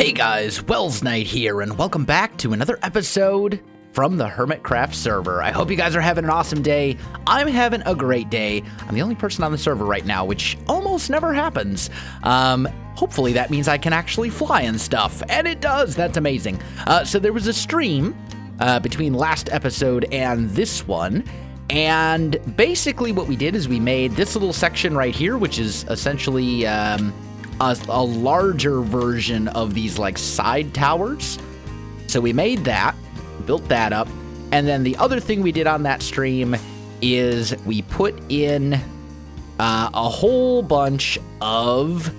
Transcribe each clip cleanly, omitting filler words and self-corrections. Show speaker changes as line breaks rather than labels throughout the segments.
Hey guys, Welsknight here, and welcome back to another episode from the Hermitcraft server. I hope you guys are having an awesome day. I'm having a great day. I'm the only person on the server right now, which almost never happens. Hopefully that means I can actually fly and stuff, and it does. That's amazing. So there was a stream between last episode and this one, and basically what we did is we made this little section right here, which is essentially a larger version of these like side towers. So we made that, built that up, and then the other thing we did on that stream is we put in a whole bunch of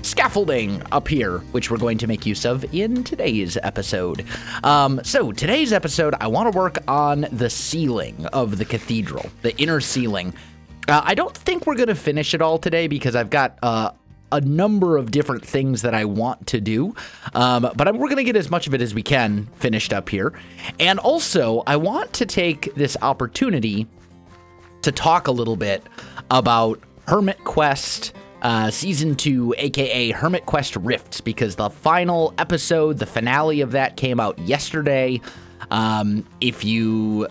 scaffolding up here, which we're going to make use of in today's episode. So today's episode, I want to work on the ceiling of the cathedral, the inner ceiling. I don't think we're going to finish it all today because I've got a number of different things that I want to do, but we're going to get as much of it as we can finished up here. And also, I want to take this opportunity to talk a little bit about Hermit Quest Season 2, aka Hermit Quest Rifts, because the final episode, the finale of that came out yesterday. If you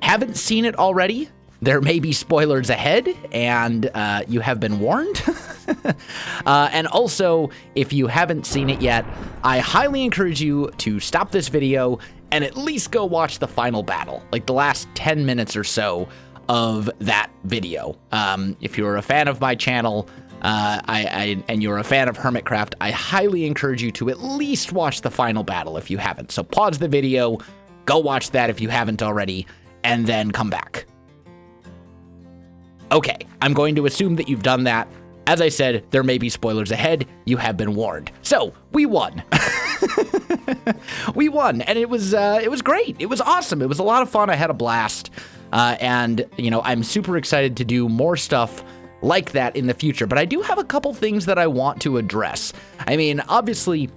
haven't seen it already, there may be spoilers ahead, and you have been warned. And also, if you haven't seen it yet, I highly encourage you to stop this video and at least go watch the final battle, like the last 10 minutes or so of that video. If you're a fan of my channel, and you're a fan of Hermitcraft, I highly encourage you to at least watch the final battle if you haven't. So pause the video, go watch that if you haven't already, and then come back. Okay, I'm going to assume that you've done that. As I said, there may be spoilers ahead. You have been warned. So, we won. We won, and it was great. It was awesome. It was a lot of fun. I had a blast. And, you know, I'm super excited to do more stuff like that in the future. But I do have a couple things that I want to address. I mean, obviously,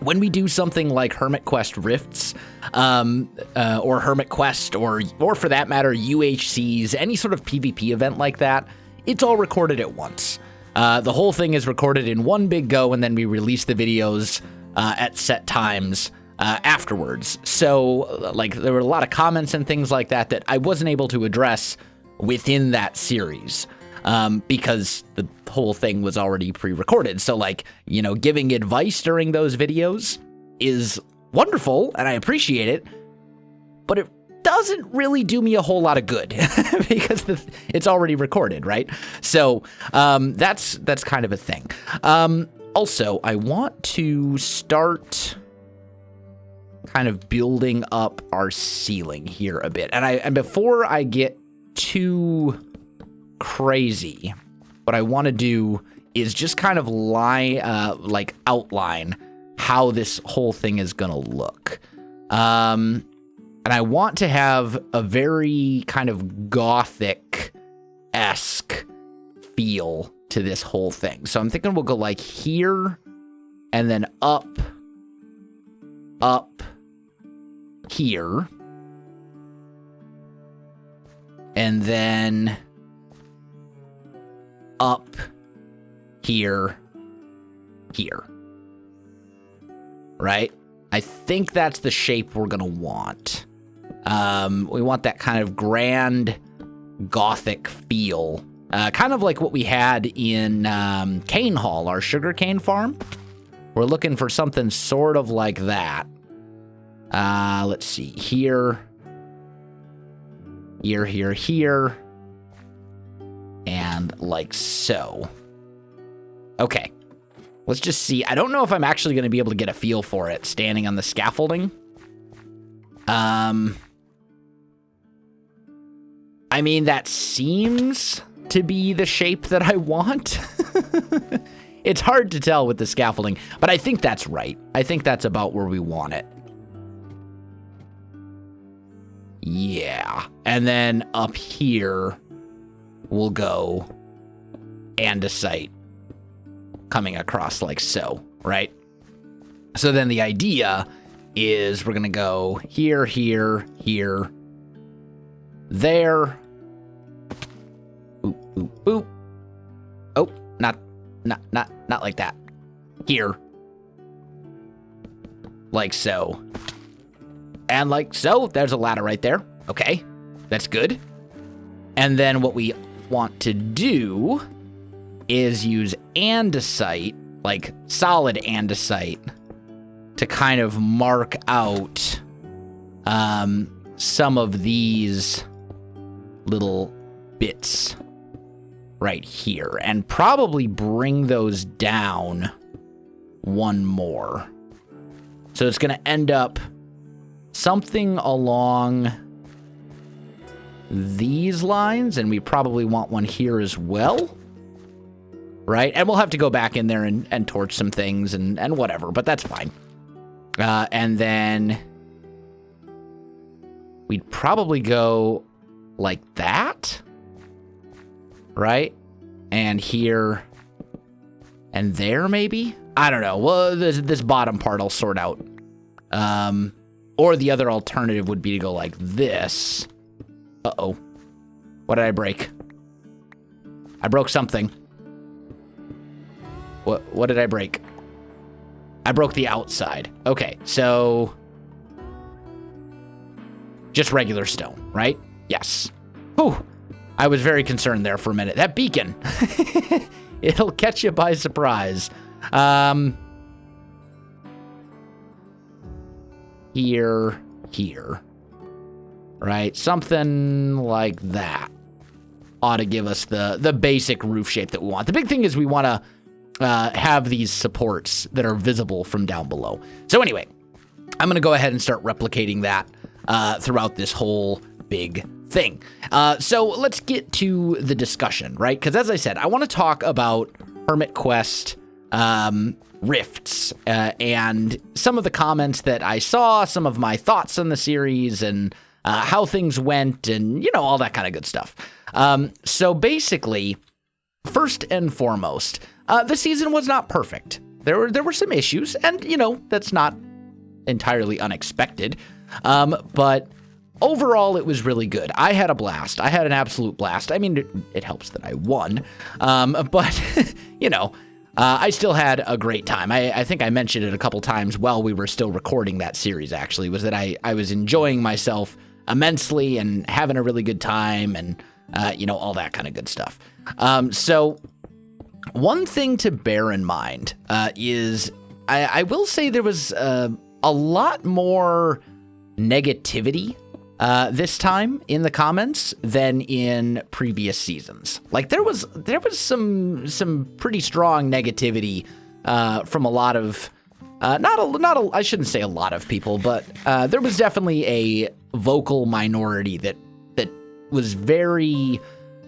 when we do something like Hermit Quest Rifts, or Hermit Quest, or for that matter, UHCs, any sort of PvP event like that, it's all recorded at once. The whole thing is recorded in one big go, and then we release the videos at set times afterwards. So, like, there were a lot of comments and things like that that I wasn't able to address within that series. Because the whole thing was already pre-recorded. So, like, you know, giving advice during those videos is wonderful, and I appreciate it, but it doesn't really do me a whole lot of good because it's already recorded, right? So, that's kind of a thing. Also, I want to start kind of building up our ceiling here a bit. And before I get too crazy, what I want to do is just kind of outline how this whole thing is gonna look. And I want to have a very kind of gothic-esque feel to this whole thing. So I'm thinking we'll go like here, and then up here, and then up here, right? I think that's the shape we're gonna want. We want that kind of grand gothic feel, kind of like what we had in Cane Hall, our sugarcane farm. We're looking for something sort of like that. Let's see, here, and like so. Okay, let's just see. I don't know if I'm actually going to be able to get a feel for it standing on the scaffolding. I mean, that seems to be the shape that I want. It's hard to tell with the scaffolding, but I think that's right. I think that's about where we want it. Yeah, and then up here, we'll go andesite coming across like so, right? So then the idea is we're going to go here, there. Ooh. Oh, not like that. Here. like so. And like so, there's a ladder right there. Okay, that's good. And then what we want to do is use andesite, like solid andesite, to kind of mark out some of these little bits right here, and probably bring those down one more. So it's going to end up something along these lines, and we probably want one here as well, right? And we'll have to go back in there and torch some things and whatever, but that's fine. And then we'd probably go like that, right? And here and there, maybe? I don't know. Well, this bottom part I'll sort out. Or the other alternative would be to go like this. Uh-oh. What did I break? I broke something. What did I break? I broke the outside. Okay, so just regular stone, right? Yes. Whew. I was very concerned there for a minute. That beacon. It'll catch you by surprise. Here. Right? Something like that ought to give us the basic roof shape that we want. The big thing is we want to have these supports that are visible from down below. So anyway, I'm going to go ahead and start replicating that throughout this whole big thing. So let's get to the discussion, right? Because as I said, I want to talk about Hermit Quest rifts and some of the comments that I saw, some of my thoughts on the series, and how things went, and, you know, all that kind of good stuff. So basically, first and foremost, the season was not perfect. There were some issues, and, you know, that's not entirely unexpected. But overall, it was really good. I had a blast. I had an absolute blast. I mean, it helps that I won. But, you know, I still had a great time. I think I mentioned it a couple times while we were still recording that series, actually, was that I was enjoying myself immensely and having a really good time and, you know, all that kind of good stuff. So one thing to bear in mind is I will say there was a lot more negativity this time in the comments than in previous seasons. Like there was some pretty strong negativity from a lot of I shouldn't say a lot of people, but there was definitely a vocal minority that was very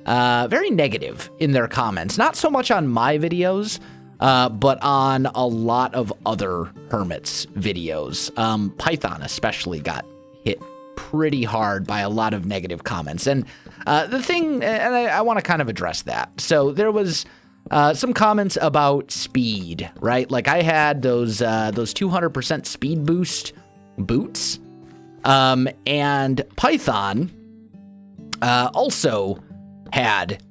negative in their comments. Not so much on my videos, but on a lot of other Hermits videos. Python especially got hit pretty hard by a lot of negative comments. And the thing, and I want to kind of address that. So there was some comments about speed, right? Like I had those 200% speed boost boots, and Python also had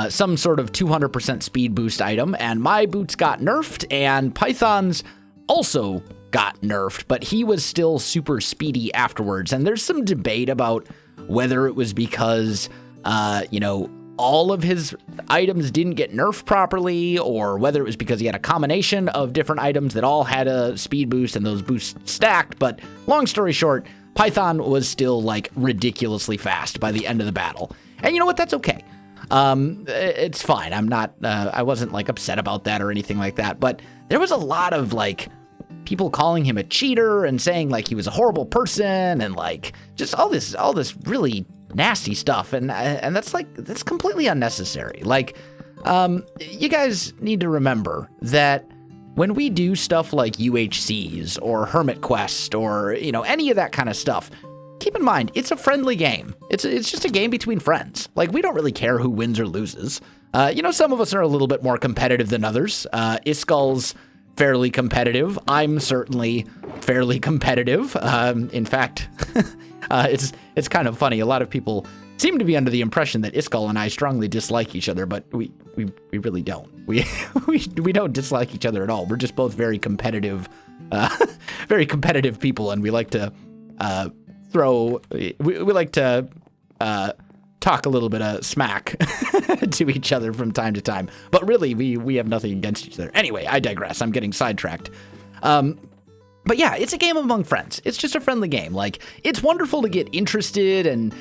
some sort of 200% speed boost item, and my boots got nerfed, and Python's also got nerfed, but he was still super speedy afterwards. And there's some debate about whether it was because, you know, all of his items didn't get nerfed properly, or whether it was because he had a combination of different items that all had a speed boost and those boosts stacked. But long story short, Python was still like ridiculously fast by the end of the battle. And you know what? That's okay. It's fine. I'm not, I wasn't like upset about that or anything like that, but there was a lot of like people calling him a cheater and saying like he was a horrible person and like just all this really nasty stuff. And that's completely unnecessary. Like, you guys need to remember that when we do stuff like UHCs or Hermit Quest or, you know, any of that kind of stuff, keep in mind, it's a friendly game. It's just a game between friends. Like, we don't really care who wins or loses. You know, some of us are a little bit more competitive than others. Iskal's fairly competitive. I'm certainly fairly competitive. In fact, it's kind of funny. A lot of people seem to be under the impression that Iskal and I strongly dislike each other, but we really don't. We don't dislike each other at all. We're just both very competitive very competitive people, and we like to we like to talk a little bit of smack to each other from time to time. But really, we have nothing against each other. Anyway, I digress. I'm getting sidetracked. But yeah, it's a game among friends. It's just a friendly game. Like, it's wonderful to get interested and,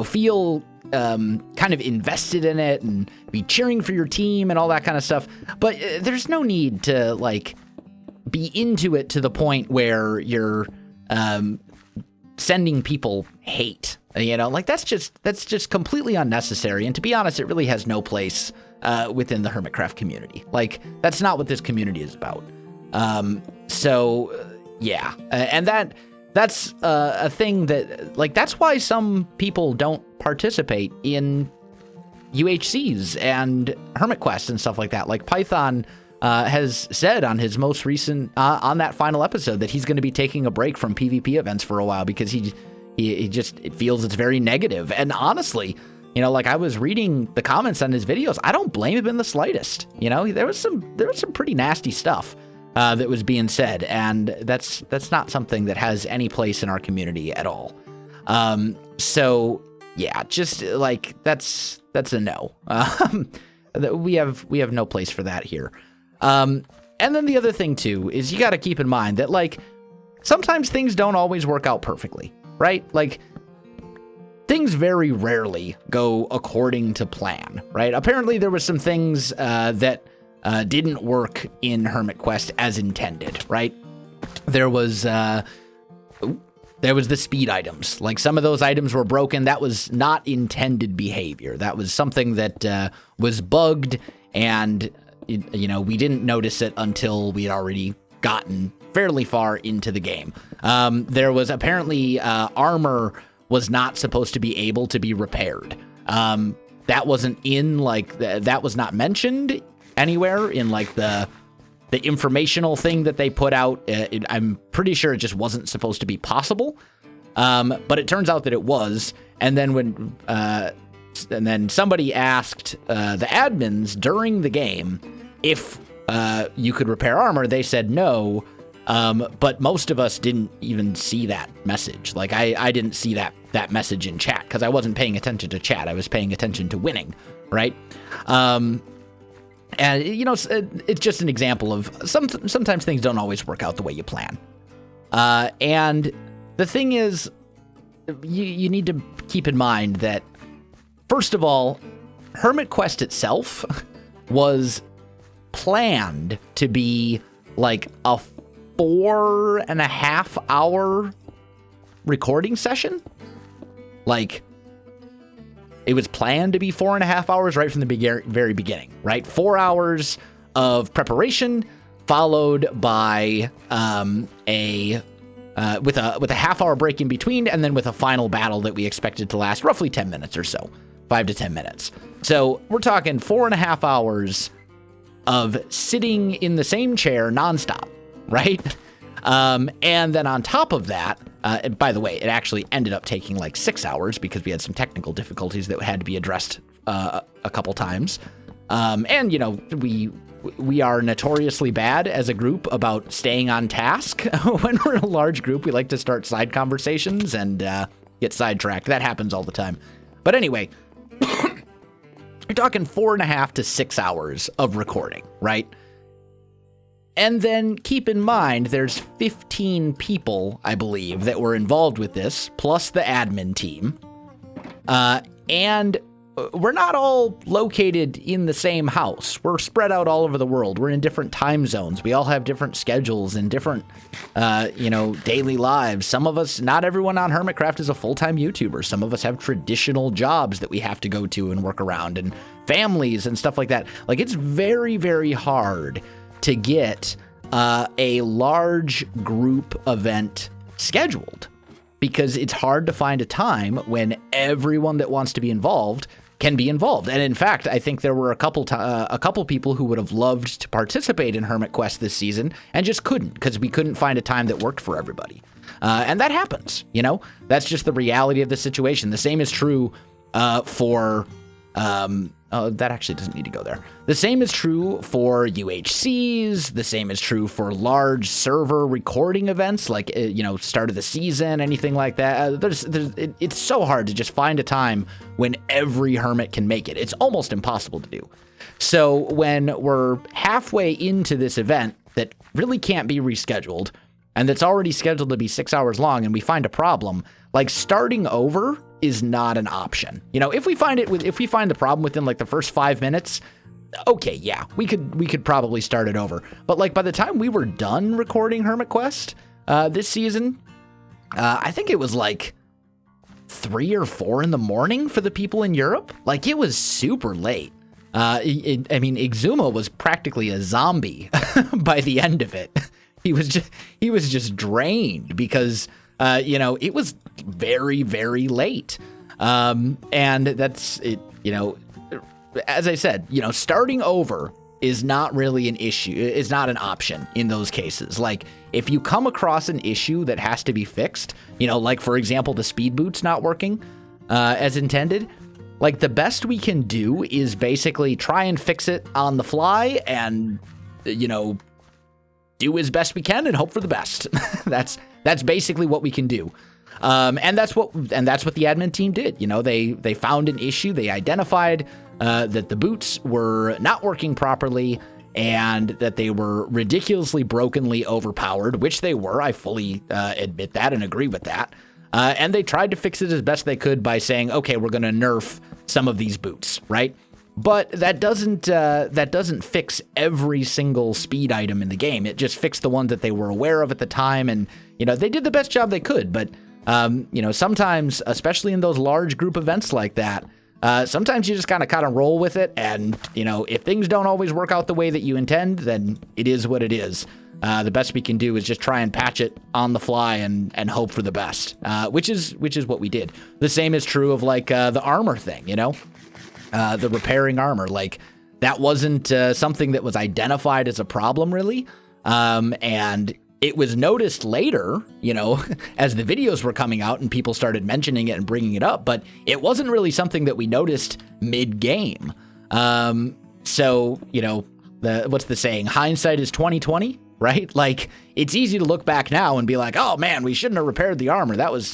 feel kind of invested in it and be cheering for your team and all that kind of stuff. But there's no need to, like, be into it to the point where you're sending people hate. Like, that's just completely unnecessary. And to be honest, it really has no place within the Hermitcraft community. Like, that's not what this community is about. Yeah, and that's a thing that, like, that's why some people don't participate in UHCs and Hermit Quests and stuff like that. Like, Python has said on his most recent, on that final episode, that he's going to be taking a break from PvP events for a while because he just feels it's very negative. And honestly, like, I was reading the comments on his videos, I don't blame him in the slightest. There was some pretty nasty stuff that was being said, and that's not something that has any place in our community at all. So yeah, just like that's a no. We have no place for that here. And then the other thing too is you got to keep in mind that, like, sometimes things don't always work out perfectly, right? Like, things very rarely go according to plan, right? Apparently there was some things that didn't work in Hermit Quest as intended, right? There was the speed items. Like, some of those items were broken. That was not intended behavior. That was something that was bugged, and we didn't notice it until we had already gotten fairly far into the game. There was apparently armor was not supposed to be able to be repaired. That wasn't in, like, that was not mentioned anywhere in, like, the informational thing that they put out. I'm pretty sure it just wasn't supposed to be possible. But it turns out that it was. And then and then somebody asked the admins during the game if you could repair armor. They said no. But most of us didn't even see that message. Like, I didn't see that message in chat because I wasn't paying attention to chat. I was paying attention to winning, right? And, it's just an example of sometimes things don't always work out the way you plan. And the thing is, you need to keep in mind that, first of all, Hermit Quest itself was planned to be like a 4.5 hour recording session. Like, it was planned to be 4.5 hours right from the very beginning, right? 4 hours of preparation, followed by with a half-hour break in between, and then with a final battle that we expected to last roughly 10 minutes or so, 5 to 10 minutes. So we're talking 4.5 hours of sitting in the same chair nonstop, right? And then on top of that, and by the way, it actually ended up taking like 6 hours because we had some technical difficulties that had to be addressed a couple times. And, we are notoriously bad as a group about staying on task. When we're in a large group, we like to start side conversations and get sidetracked. That happens all the time. But anyway, you're talking 4.5 to 6 hours of recording, right? And then keep in mind, there's 15 people, I believe, that were involved with this, plus the admin team. And we're not all located in the same house. We're spread out all over the world. We're in different time zones. We all have different schedules and different, daily lives. Some of us, not everyone on Hermitcraft is a full-time YouTuber. Some of us have traditional jobs that we have to go to and work around, and families and stuff like that. Like, it's very, very hard to get a large group event scheduled, because it's hard to find a time when everyone that wants to be involved can be involved. And in fact, I think there were a couple people who would have loved to participate in Hermit Quest this season and just couldn't, because we couldn't find a time that worked for everybody. And that happens, that's just the reality of the situation. The same is true for that actually doesn't need to go there. The same is true for UHCs. The same is true for large server recording events, like, start of the season, anything like that. It's so hard to just find a time when every Hermit can make it. It's almost impossible to do. So when we're halfway into this event that really can't be rescheduled, and that's already scheduled to be 6 hours long, and we find a problem, like, starting over is not an option. If we find the problem within like the first 5 minutes, okay, yeah, we could probably start it over. But like by the time we were done recording Hermit Quest this season, I think it was like 3 or 4 in the morning for the people in Europe. Like, it was super late. Ikezou was practically a zombie by the end of it. He was just drained because it was very, very late. And that's it, as I said, starting over is not really an issue. It's not an option in those cases. Like, if you come across an issue that has to be fixed, like, for example, the speed boot's not working as intended, like, the best we can do is basically try and fix it on the fly and, do as best we can and hope for the best. That's basically what we can do. And that's what the admin team did. They found an issue. They identified that the boots were not working properly and that they were ridiculously brokenly overpowered, which they were. I fully admit that and agree with that. And they tried to fix it as best they could by saying, okay, we're going to nerf some of these boots, right? But that doesn't fix every single speed item in the game. It just fixed the ones that they were aware of at the time, and they did the best job they could. But sometimes, especially in those large group events like that, sometimes you just kind of roll with it. And if things don't always work out the way that you intend, then it is what it is. The best we can do is just try and patch it on the fly and hope for the best, which is what we did. The same is true of like the armor thing, the repairing armor. Like, that wasn't something that was identified as a problem really, and it was noticed later, as the videos were coming out and people started mentioning it and bringing it up, but it wasn't really something that we noticed mid-game. So, what's the saying? Hindsight is 20/20, right? Like, it's easy to look back now and be like, oh man, we shouldn't have repaired the armor. That was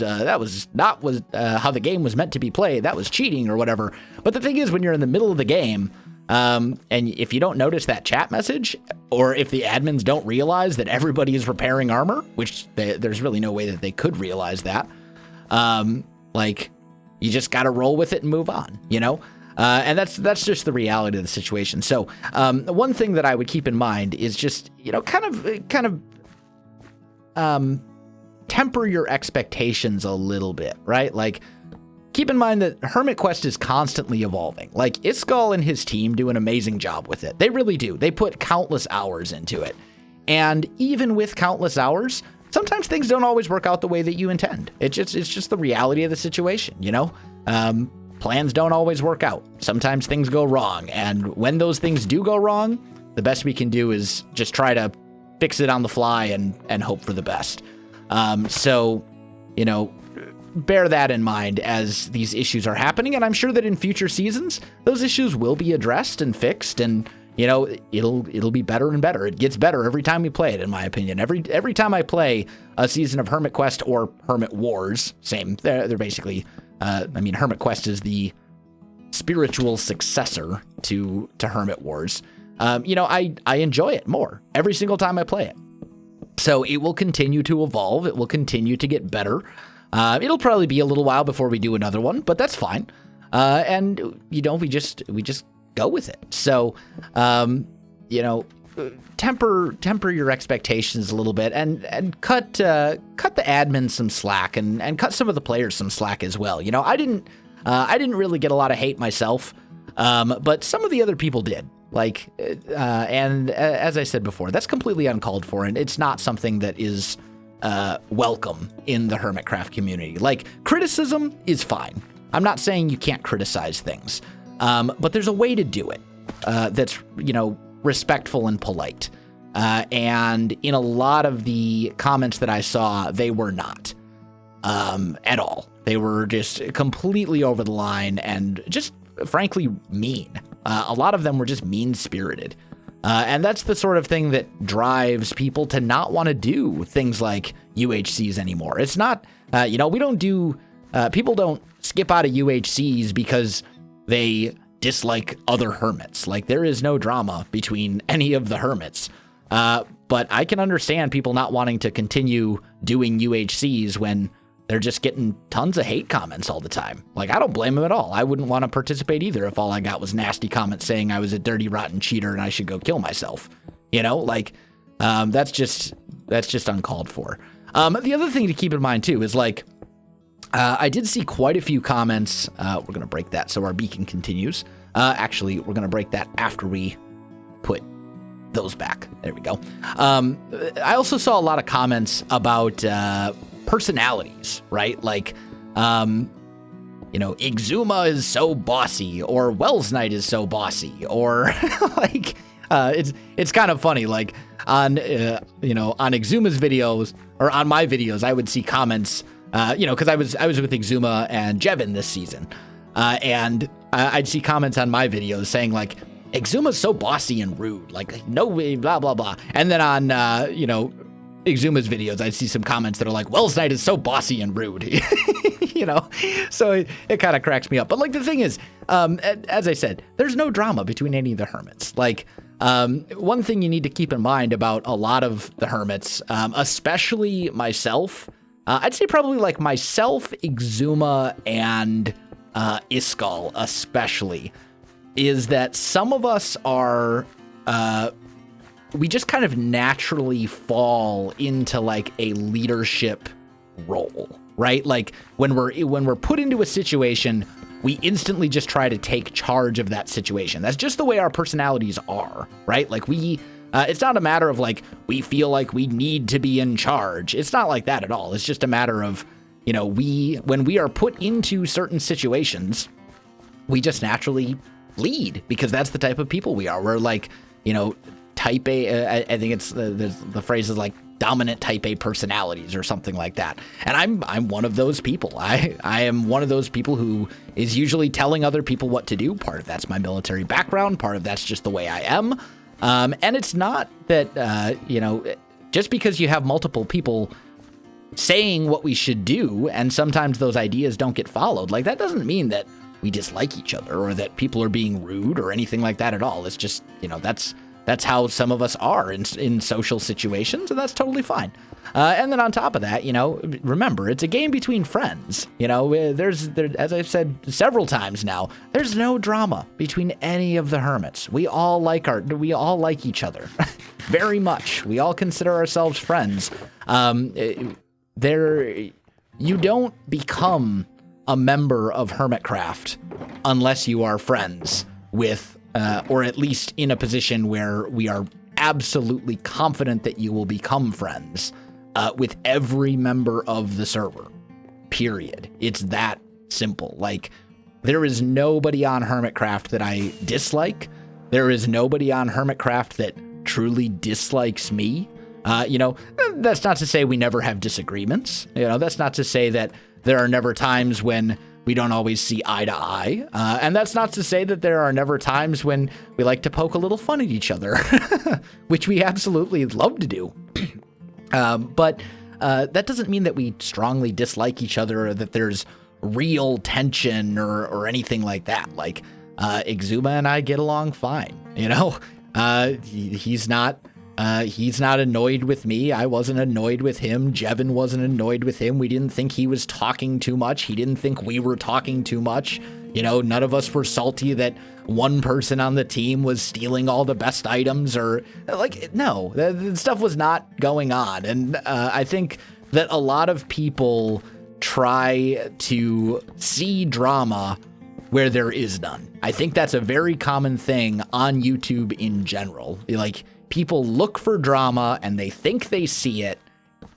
not how the game was meant to be played. That was cheating or whatever. But the thing is, when you're in the middle of the game, and if you don't notice that chat message, or if the admins don't realize that everybody is repairing armor, which there's really no way that they could realize that, like, you just got to roll with it and move on, and that's just the reality of the situation. So one thing that I would keep in mind is just, kind of temper your expectations a little bit, right? Like, keep in mind that Hermit Quest is constantly evolving. Like, ikezou and his team do an amazing job with it. They really do. They put countless hours into it. And even with countless hours, sometimes things don't always work out the way that you intend. It's just the reality of the situation, Plans don't always work out. Sometimes things go wrong. And when those things do go wrong, the best we can do is just try to fix it on the fly and hope for the best. So, bear that in mind as these issues are happening, and I'm sure that in future seasons, those issues will be addressed and fixed, and it'll be better and better. It gets better every time we play it, in my opinion. Every time I play a season of Hermit Quest or Hermit Wars, same. They're basically, Hermit Quest is the spiritual successor to Hermit Wars. I enjoy it more every single time I play it. So it will continue to evolve. It will continue to get better. It'll probably be a little while before we do another one, but that's fine. And we just go with it. So, temper your expectations a little bit and cut the admin some slack and cut some of the players some slack as well. I didn't really get a lot of hate myself, but some of the other people did. Like, and as I said before, that's completely uncalled for, and it's not something that is welcome in the Hermitcraft community. Like, criticism is fine. I'm not saying you can't criticize things, but there's a way to do it that's, respectful and polite. And in a lot of the comments that I saw, they were not at all. They were just completely over the line and just frankly mean. A lot of them were just mean-spirited. And that's the sort of thing that drives people to not want to do things like UHCs anymore. It's not, we don't do, people don't skip out of UHCs because they dislike other hermits. Like, there is no drama between any of the hermits. But I can understand people not wanting to continue doing UHCs when they're just getting tons of hate comments all the time. Like, I don't blame them at all. I wouldn't want to participate either if all I got was nasty comments saying I was a dirty, rotten cheater and I should go kill myself. That's just uncalled for. The other thing to keep in mind too is I did see quite a few comments. We're going to break that so our beacon continues. Actually, we're going to break that after we put those back. There we go. I also saw a lot of comments about personalities, right? Like, Exuma is so bossy, or Welsknight is so bossy, or it's kind of funny. Like on Exuma's videos or on my videos, I would see comments, because I was with Exuma and Jevin this season, and I'd see comments on my videos saying like, Exuma's so bossy and rude, like no way, blah blah blah. And then on Exuma's videos, I'd see some comments that are like, Welsknight is so bossy and rude. So it kind of cracks me up. But like the thing is, as I said, there's no drama between any of the hermits. Like, one thing you need to keep in mind about a lot of the hermits, especially myself, I'd say probably like myself, Exuma, and Iskall especially, is that some of us are, we just kind of naturally fall into like a leadership role, right? Like when we're put into a situation, we instantly just try to take charge of that situation. That's just the way our personalities are, right? Like it's not a matter of like, we feel like we need to be in charge. It's not like that at all. It's just a matter of, when we are put into certain situations, we just naturally lead because that's the type of people we are. We're like, type A, I think it's the phrase is like dominant type A personalities or something like that. And I'm one of those people. I am one of those people who is usually telling other people what to do. Part of that's my military background. Part of that's just the way I am. And it's not that, just because you have multiple people saying what we should do, and sometimes those ideas don't get followed, like that doesn't mean that we dislike each other or that people are being rude or anything like that at all. It's just, that's how some of us are in social situations, and that's totally fine. And then on top of that, remember, it's a game between friends. There's as I've said several times now, there's no drama between any of the hermits. We all like each other very much. We all consider ourselves friends. You don't become a member of Hermitcraft unless you are friends with, or at least in a position where we are absolutely confident that you will become friends with every member of the server, period. It's that simple. Like, there is nobody on Hermitcraft that I dislike. There is nobody on Hermitcraft that truly dislikes me. That's not to say we never have disagreements. That's not to say that there are never times when we don't always see eye to eye. And that's not to say that there are never times when we like to poke a little fun at each other, which we absolutely love to do. But that doesn't mean that we strongly dislike each other or that there's real tension or anything like that. Like, Exuma and I get along fine. He's not annoyed with me. I wasn't annoyed with him. Jevin wasn't annoyed with him. We didn't think he was talking too much. He didn't think we were talking too much. None of us were salty that one person on the team was stealing all the best items or no, that stuff was not going on. And I think that a lot of people try to see drama where there is none. I think that's a very common thing on YouTube in general. Like, people look for drama and they think they see it,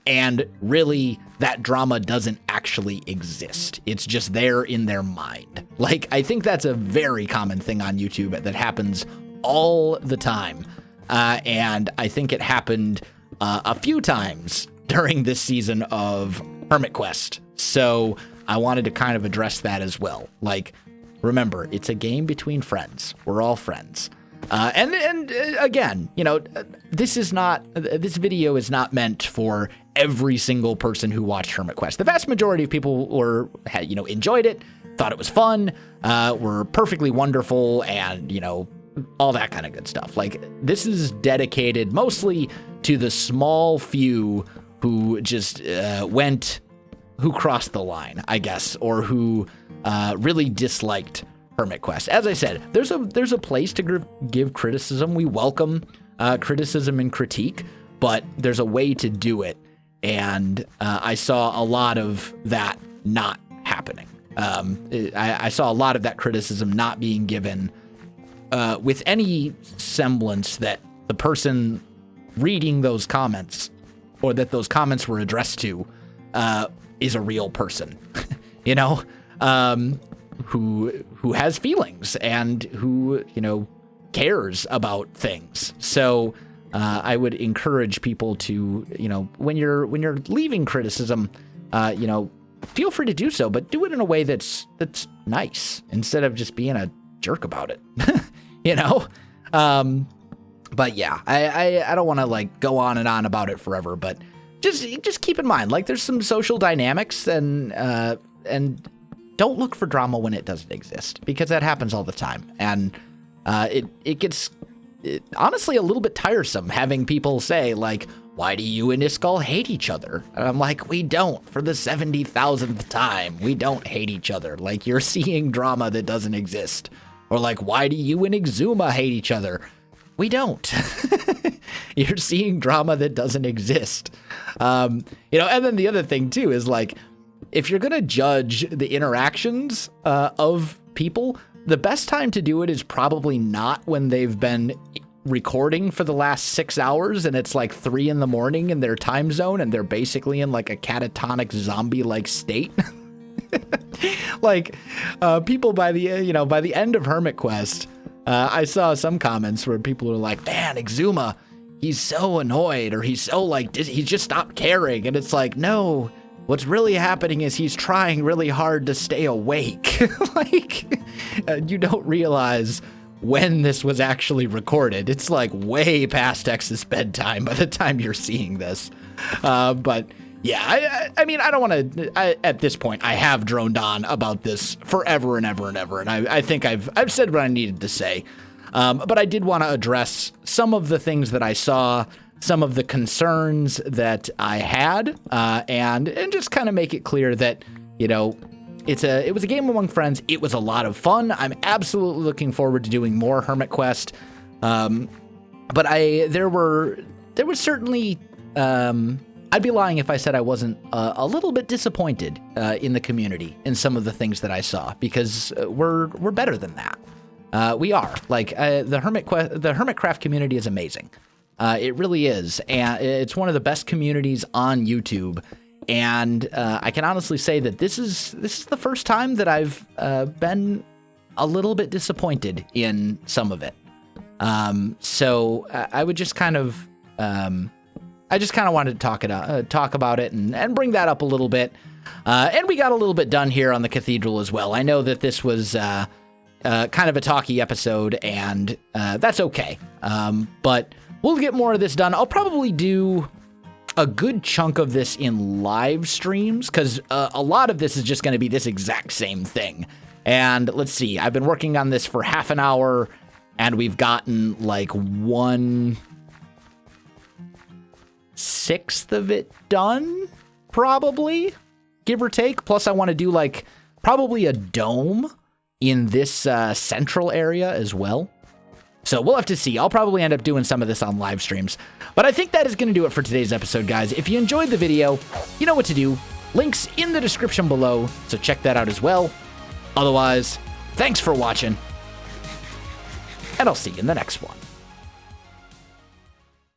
and really that drama doesn't actually exist. It's just there in their mind. Like, I think that's a very common thing on YouTube that happens all the time. And I think it happened a few times during this season of Hermit Quest. So I wanted to kind of address that as well. Like, remember, it's a game between friends. We're all friends. And again, you know, this video is not meant for every single person who watched Hermitquest. The vast majority of people enjoyed it, thought it was fun, were perfectly wonderful, and, you know, all that kind of good stuff. Like, this is dedicated mostly to the small few who just who crossed the line, I guess, or who really disliked Hermitquest. As I said, there's a place to give criticism. We welcome criticism and critique, but there's a way to do it, and I saw a lot of that not happening. I saw a lot of that criticism not being given with any semblance that the person reading those comments, or that those comments were addressed to, is a real person, you know, who has feelings and who, you know, cares about things. So I would encourage people to, you know, when you're leaving criticism, you know, feel free to do so, but do it in a way that's nice instead of just being a jerk about it, you know? But yeah, I don't want to like go on and on about it forever, but just keep in mind, like, there's some social dynamics, and don't look for drama when it doesn't exist, because that happens all the time. And it gets honestly a little bit tiresome having people say, like, why do you and Iskall hate each other? And I'm like, we don't. For the 70,000th time, we don't hate each other. Like, you're seeing drama that doesn't exist. Or like, why do you and Exuma hate each other? We don't. You're seeing drama that doesn't exist. You know, and then the other thing too is, like, if you're gonna judge the interactions of people, the best time to do it is probably not when they've been recording for the last 6 hours and it's like 3 a.m. in their time zone and they're basically in like a catatonic zombie-like state. Like, people by the end of Hermitquest, I saw some comments where people were like, man, Exuma, he's so annoyed, or he's so like, he just stopped caring. And it's like, no, what's really happening is he's trying really hard to stay awake. Like, you don't realize when this was actually recorded. It's like way past X's bedtime by the time you're seeing this. But yeah, I mean, I don't want to, at this point, I have droned on about this forever and ever and ever. And I think I've said what I needed to say. But I did want to address some of the things that I saw, some of the concerns that I had, and just kind of make it clear that, you know, it was a game among friends. It was a lot of fun. I'm absolutely looking forward to doing more Hermitquest. But there was certainly, I'd be lying if I said I wasn't a little bit disappointed in the community in some of the things that I saw, because we're better than that. We are. Like, the Hermitcraft community is amazing. It really is, and it's one of the best communities on YouTube. And I can honestly say that this is the first time that I've been a little bit disappointed in some of it. So I would just kind of I just kind of wanted to talk about it and bring that up a little bit. And we got a little bit done here on the Cathedral as well. I know that this was kind of a talky episode, and that's okay. But we'll get more of this done. I'll probably do a good chunk of this in live streams, because a lot of this is just going to be this exact same thing. And let's see, I've been working on this for half an hour, and we've gotten like 1/6 of it done, probably, give or take. Plus, I want to do like probably a dome in this central area as well. So we'll have to see. I'll probably end up doing some of this on live streams. But I think that is going to do it for today's episode, guys. If you enjoyed the video, you know what to do. Links in the description below, so check that out as well. Otherwise, thanks for watching, and I'll see you in the next one.